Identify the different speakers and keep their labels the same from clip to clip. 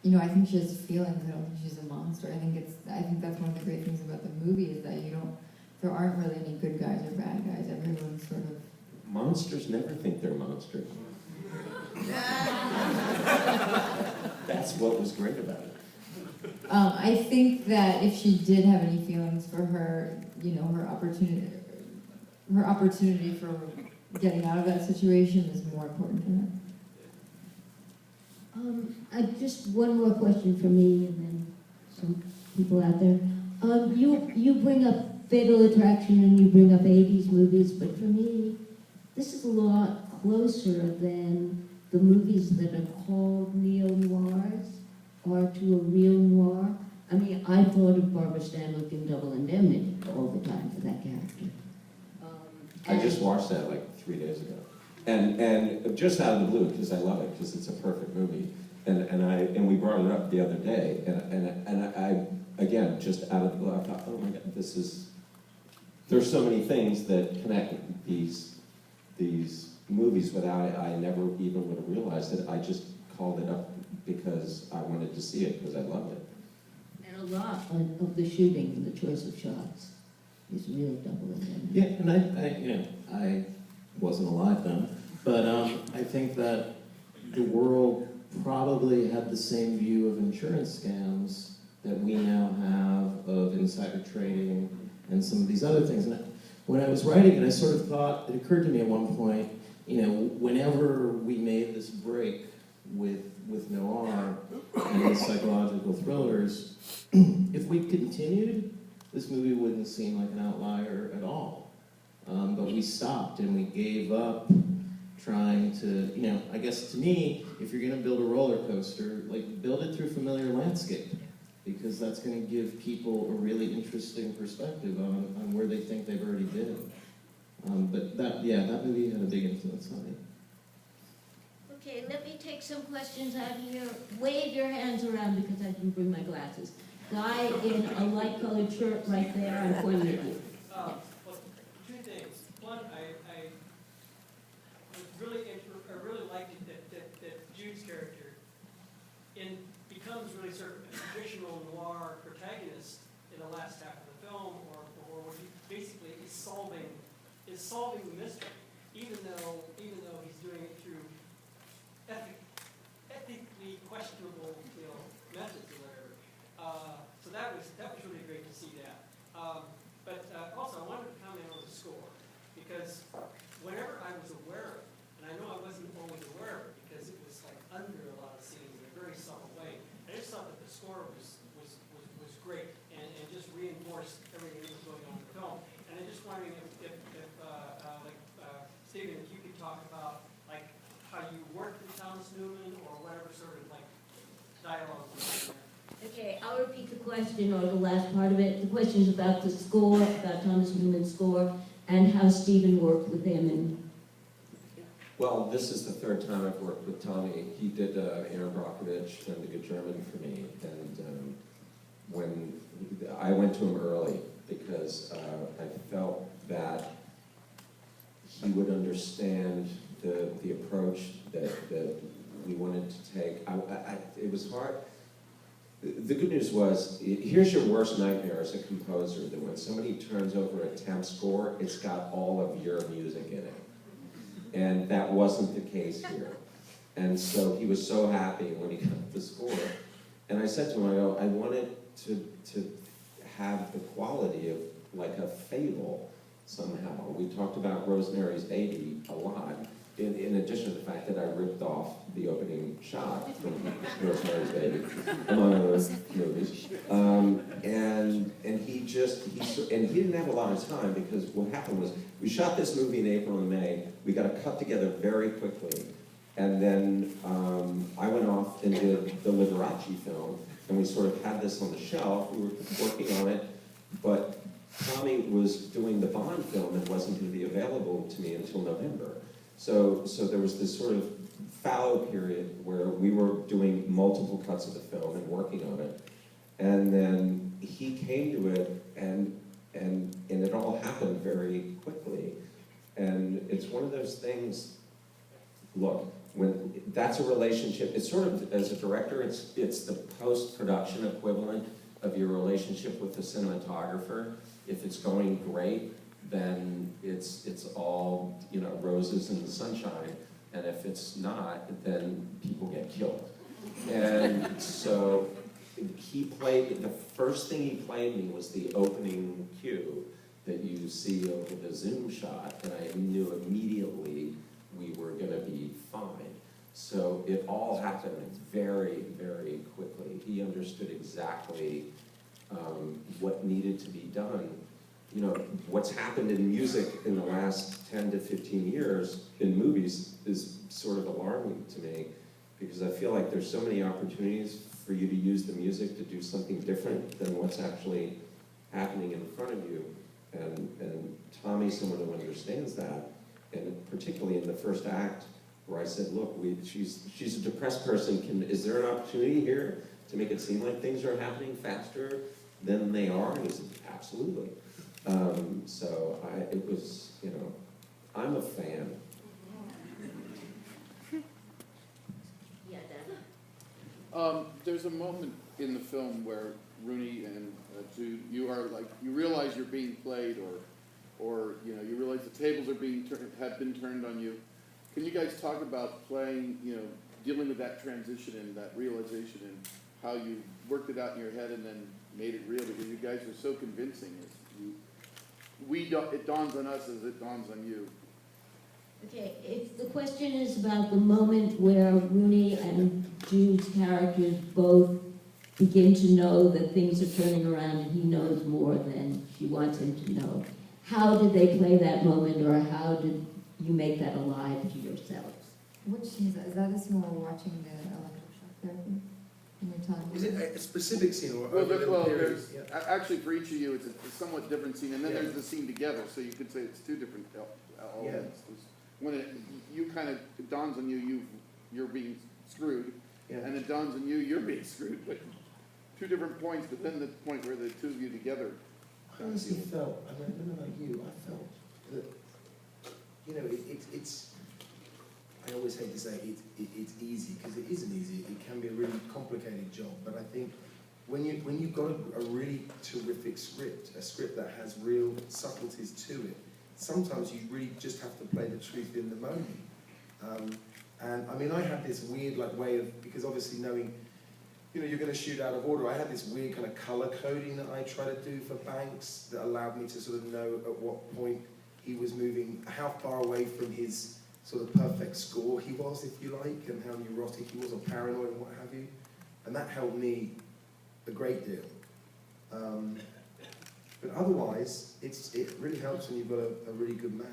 Speaker 1: you know, I think she has feelings. I don't think she's a monster. I think that's one of the great things about the movie is that there aren't really any good guys or bad guys. Everyone's sort of...
Speaker 2: Monsters never think they're monsters. That's what was great about it.
Speaker 1: I think that if she did have any feelings for her, you know, her opportunity for getting out of that situation is more important to her.
Speaker 3: Just one more question for me, and then some people out there. You bring up Fatal Attraction and you bring up 80s movies, but for me, this is a lot closer than the movies that are called neo-noirs are to a real noir. I mean, I thought of Barbara Stanwyck in Double Indemnity all the time for that character.
Speaker 2: I just watched that like 3 days ago. And just out of the blue, because I love it, because it's a perfect movie. And we brought it up the other day, and I again, just out of the blue, I thought, oh my God, there's so many things that connect these movies without I never even would have realized it. I just called it up because I wanted to see it, because I loved it.
Speaker 3: And a lot of the shooting and the choice of shots is real Double Indemnity.
Speaker 4: Yeah, and I wasn't alive then, but I think that the world probably had the same view of insurance scams that we now have of insider trading and some of these other things. And when I was writing it, I sort of thought, it occurred to me at one point, you know, whenever we made this break with noir and with psychological thrillers, if we continued, this movie wouldn't seem like an outlier at all. But we stopped and we gave up trying to, you know, I guess to me, if you're gonna build a roller coaster, like build it through familiar landscape, because that's gonna give people a really interesting perspective on where they think they've already been. But that movie had a big influence on me.
Speaker 3: Okay, let me take some questions out here. Wave your hands around because I didn't bring my glasses. Guy in a light-colored shirt right there, I'm pointing at you.
Speaker 5: Well, two things. One, I really liked it that Jude's character becomes really sort of a traditional noir protagonist in the last half of the film, or where he basically is solving the mystery, even though he's doing it through ethically questionable, you know, methods or whatever. So that was really great to see that. But also, I wanted to comment on the score, because whenever I was aware of it, and I know I wasn't always aware of it because it was like under a lot of scenes in a very subtle way, I just thought that the score was great and just reinforced everything that was going on in the film. And I'm just wondering if Stephen, if you could talk about like how you worked with Thomas Newman or whatever sort of like dialogue was in there.
Speaker 3: Okay, I'll repeat the question, or the last part of it. The question is about the score, about Thomas Newman's score, and how Stephen worked with him. And
Speaker 2: Well, this is the third time I've worked with Tommy. He did Aaron Brockovich and The Good German for me, and when I went to him early because I felt that he would understand the approach that we wanted to take. It was hard. The good news was, here's your worst nightmare as a composer, that when somebody turns over a temp score, it's got all of your music in it. And that wasn't the case here. And so he was so happy when he got the score. And I said to him, I wanted to have the quality of like a fable somehow. We talked about Rosemary's Baby a lot, in addition to the fact that I ripped off the opening shot from Rosemary's Baby, among other movies. And he didn't have a lot of time, because what happened was, we shot this movie in April and May, we got it cut together very quickly, and then I went off and did the Liberace film, and we sort of had this on the shelf, we were working on it, but Tommy was doing the Bond film and wasn't going to be available to me until November. So there was this sort of fallow period where we were doing multiple cuts of the film and working on it. And then he came to it, and it all happened very quickly. And it's one of those things, look, when that's a relationship, it's sort of, as a director, it's the post-production equivalent of your relationship with the cinematographer. If it's going great, then it's all, you know, roses and sunshine. And if it's not, then people get killed. And so the first thing he played me was the opening cue that you see over the zoom shot, and I knew immediately we were gonna be fine. So it all happened very, very quickly. He understood exactly what needed to be done. You know, what's happened in music in the last 10 to 15 years in movies is sort of alarming to me, because I feel like there's so many opportunities for you to use the music to do something different than what's actually happening in front of you. And Tommy's someone who understands that, and particularly in the first act, where I said, look, she's a depressed person, is there an opportunity here to make it seem like things are happening faster than they are? And he said, absolutely. So it was, you know, I'm a fan.
Speaker 3: Yeah, Dan.
Speaker 6: There's a moment in the film where Rooney and Jude, you realize you're being played, or you know, you realize the tables are have been turned on you. Can you guys talk about playing, you know, dealing with that transition and that realization, and how you worked it out in your head and then made it real? Because you guys are so convincing. It dawns on us as it dawns on you.
Speaker 3: Okay, if the question is about the moment where Rooney and Jude's characters both begin to know that things are turning around and he knows more than she wants him to know, how did they play that moment, or how did you make that alive to yourselves?
Speaker 1: Which scene is that? Is that the scene where we're watching the electroshock therapy? And you're telling me?
Speaker 7: Is it a specific scene or
Speaker 6: Well,
Speaker 7: over the period?
Speaker 6: there's actually for each of you, it's a somewhat different scene, and then there's the scene together. So you could say it's two different elements. When it dawns on you, you're being screwed, and it dawns on you, you're being screwed. But two different points. But then the point where the two of you together.
Speaker 7: I honestly felt, I don't know about you, I felt that, you know, it's, I always hate to say it's easy, because it isn't easy. It can be a really complicated job, but I think when you've got a really terrific script, a script that has real subtleties to it, sometimes you really just have to play the truth in the moment. And I mean, I had this weird way of, because obviously knowing, you know, you're going to shoot out of order, I had this weird kind of color coding that I try to do for Banks that allowed me to sort of know at what point he was moving, how far away from his sort of perfect score he was, if you like, and how neurotic he was, or paranoid and what have you. And that helped me a great deal. But otherwise, it really helps when you've got a really good map.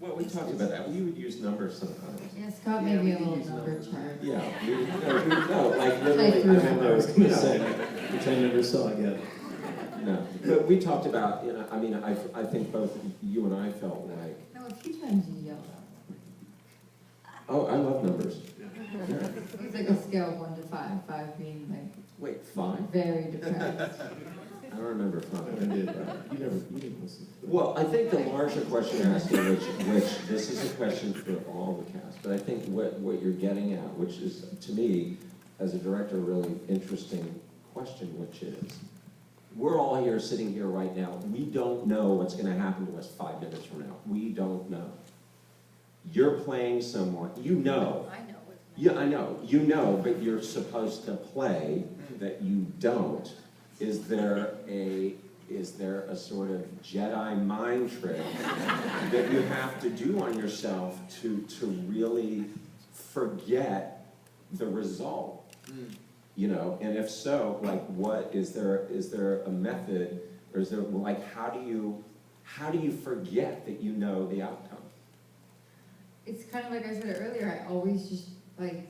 Speaker 2: Well, we talked about that. We would use numbers sometimes.
Speaker 1: Yeah, Scott made me a little number chart.
Speaker 2: Yeah, no, like literally,
Speaker 4: I was going to say, which I never saw again.
Speaker 2: No, but we talked about, you know, I mean, I think both you and I felt like,
Speaker 1: No, a few times you yelled out.
Speaker 2: oh, I love numbers.
Speaker 1: It was like a scale of 1 to 5, 5 being like
Speaker 2: Wait, 5?
Speaker 1: very depressed.
Speaker 2: I don't remember 5.
Speaker 4: I did, you didn't listen to it.
Speaker 2: Well, I think the larger question asked, which this is a question for all the cast, but I think what you're getting at, which is, to me, as a director, a really interesting question, which is, we're all here, sitting here right now, we don't know what's going to happen to us 5 minutes from now. We don't know. You're playing someone, you know.
Speaker 1: I know what's
Speaker 2: Yeah, I know. You know, but you're supposed to play that you don't. Is there a sort of Jedi mind trick that you have to do on yourself to really forget the result? You know, and if so, like, what is there a method, or is there, like, how do you forget that you know the outcome?
Speaker 1: It's kind of like I said earlier, I always just like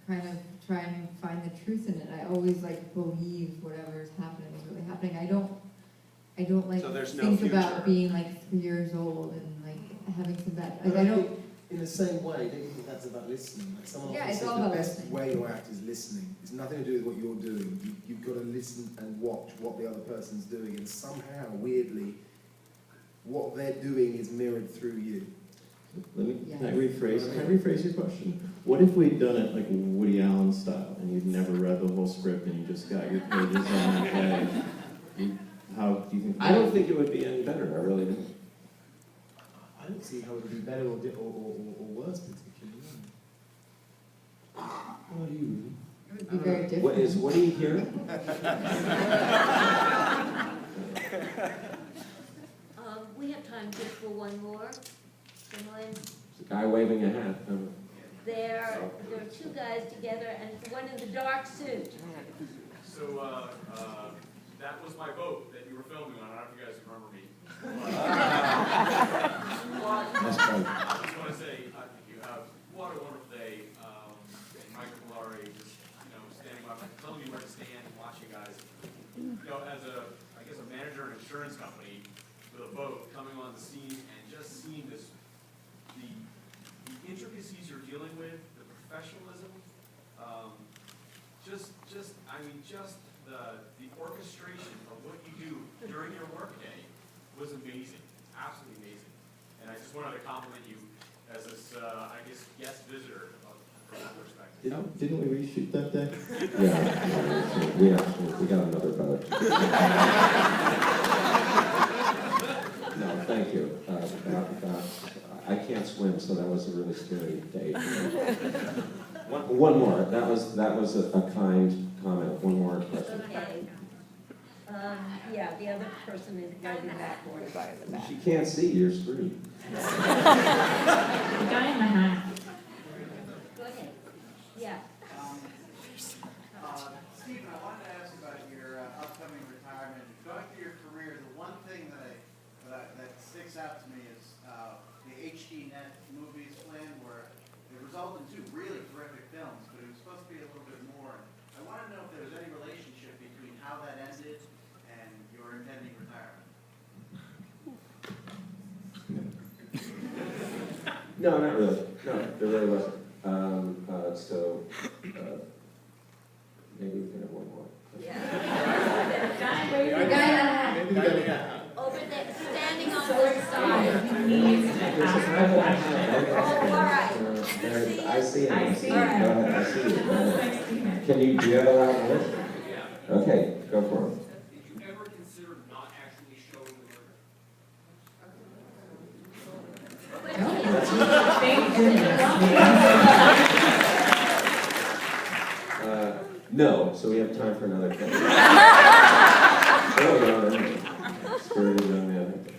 Speaker 1: kind of try and find the truth in it. I always like believe whatever is happening is really happening. I don't like
Speaker 7: So there's no
Speaker 1: think
Speaker 7: future.
Speaker 1: about being like 3 years old and like having some bad, like I don't,
Speaker 7: In the same way, don't you think that's about listening? Like someone
Speaker 1: Yeah,
Speaker 7: often
Speaker 1: it's
Speaker 7: says
Speaker 1: all
Speaker 7: the
Speaker 1: about
Speaker 7: best
Speaker 1: listening.
Speaker 7: way to act is listening. It's nothing to do with what you're doing. You've got to listen and watch what the other person's doing, and somehow, weirdly, what they're doing is mirrored through you.
Speaker 4: Can I rephrase your question? What if we'd done it like Woody Allen style, and you'd never read the whole script, and you just got your pages on that day? How do you think?
Speaker 2: I don't think it would be any better, I really don't.
Speaker 7: I don't see how it would be better or worse, particularly. How do you?
Speaker 1: It would be very different.
Speaker 2: What is Woody here?
Speaker 3: We have time just for one more. Someone,
Speaker 2: The guy waving a hat.
Speaker 3: there are two guys together, and one in the dark suit.
Speaker 8: So, that was my boat that you were filming on. I don't know if you guys remember me.
Speaker 2: That's fun.
Speaker 8: I just want to say, what a wonderful day. And Michael Malari just, standing by, telling me where to stand and watch you guys. As a manager of an insurance company with a boat coming on the scene and just seeing the intricacies you're dealing with, the professionalism, just the orchestration of what you do during your workday was amazing, absolutely amazing. And I just wanted to compliment you as this, guest visitor from that perspective.
Speaker 4: Didn't we reshoot that day?
Speaker 2: Yeah, we got another boat. No, thank you. I can't swim, so that was a really scary date. One more. That was a kind comment. One more question.
Speaker 3: Okay. Yeah, the other person is right in that corner.
Speaker 2: She can't see. You're screwed.
Speaker 9: The guy in the hat.
Speaker 3: Go ahead. Yeah.
Speaker 10: Stephen, I wanted to ask about your upcoming retirement. Going through your career, the one thing that sticks out to me is the HDNet movies plan, where it resulted in two really terrific films, but it was supposed to be a little bit more. I want to know if there was any relationship between how that ended and your impending retirement.
Speaker 2: No, not really. No, there really wasn't. Maybe we can have one more.
Speaker 3: Yeah.
Speaker 9: The guy waving
Speaker 1: The
Speaker 9: a
Speaker 1: guy in the
Speaker 9: hat.
Speaker 1: hat.
Speaker 7: Maybe the guy in the hat.
Speaker 3: Over there, standing on one side.
Speaker 9: Needs to ask a question.
Speaker 3: Oh, all right.
Speaker 2: I see it.
Speaker 9: I see it.
Speaker 2: Go ahead, I see it. Go ahead. Do you have a loud voice?
Speaker 8: Yeah.
Speaker 2: Okay, go for it.
Speaker 8: Did you ever consider not actually showing the murder?
Speaker 9: Thank goodness.
Speaker 2: No, so we have time for another question. Spirited young man.
Speaker 8: Okay,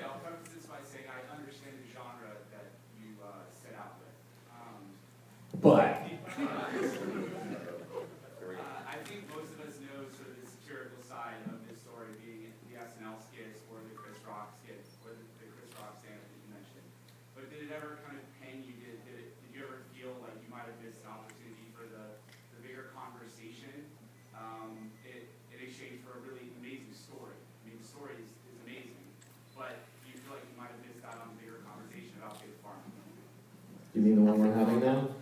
Speaker 8: I'll preface this by saying I understand the genre that you set out with.
Speaker 2: But.
Speaker 8: I think most of us know sort of the satirical side of this story, being the SNL skits or the Chris Rock skits or the Chris Rock stand-up that you mentioned. But did it ever kind of pain you? Did you ever feel like you might have missed an opportunity for the bigger conversation in exchange for a really amazing story? I mean, the story is amazing, but do you feel like you might have missed out on the bigger conversation about big pharma?
Speaker 4: You mean the one we're having now?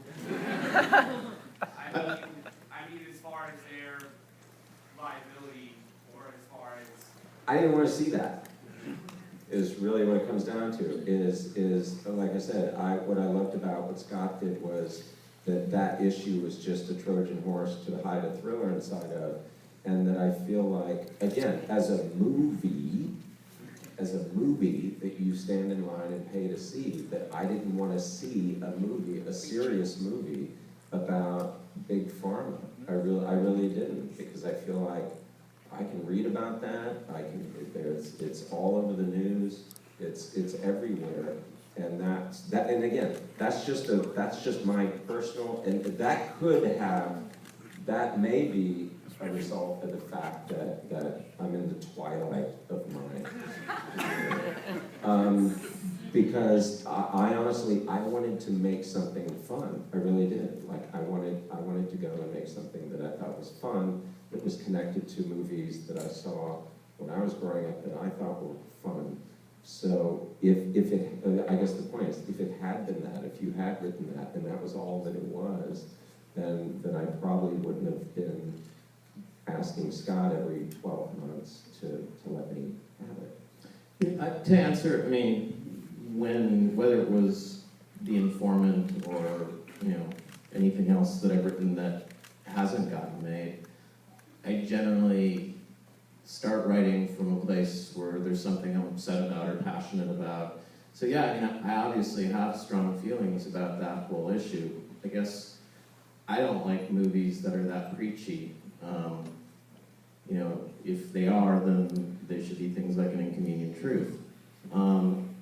Speaker 8: I mean, as far as their liability, or as far as
Speaker 2: I didn't want to see that. Is really what it comes down to. Is like I said, what I loved about what Scott did was that issue was just a Trojan horse to hide a thriller inside of, and that I feel like, again, as a movie that you stand in line and pay to see, that I didn't want to see a serious movie about big pharma. I really didn't, because I feel like I can read about that. It's all over the news. It's everywhere, and and again, that's just my personal, and that may be a result of the fact that I'm in the twilight of mine. Because I honestly, I wanted to make something fun. I really did. Like I wanted to go and make something that I thought was fun, that was connected to movies that I saw when I was growing up that I thought were fun. So if it, I guess the point is, if it had been that, if you had written that, and that was all that it was, then I probably wouldn't have been asking Scott every 12 months to let me have it.
Speaker 4: To answer, I mean, whether it was The Informant or, anything else that I've written that hasn't gotten made, I generally start writing from a place where there's something I'm upset about or passionate about. So yeah, I obviously have strong feelings about that whole issue. I guess I don't like movies that are that preachy. If they are, then they should be things like An Inconvenient Truth.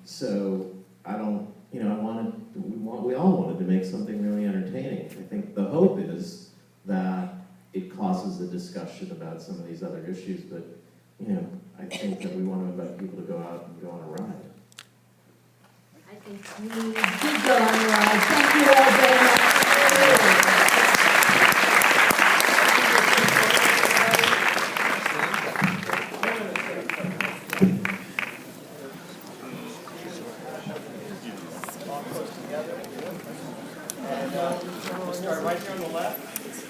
Speaker 4: So I don't, we all wanted to make something really entertaining. I think the hope is that it causes a discussion about some of these other issues, but, I think that we want to invite people to go out and go on a ride.
Speaker 3: I think we did go on a ride. Thank you all very much.
Speaker 10: We'll start right here on the left.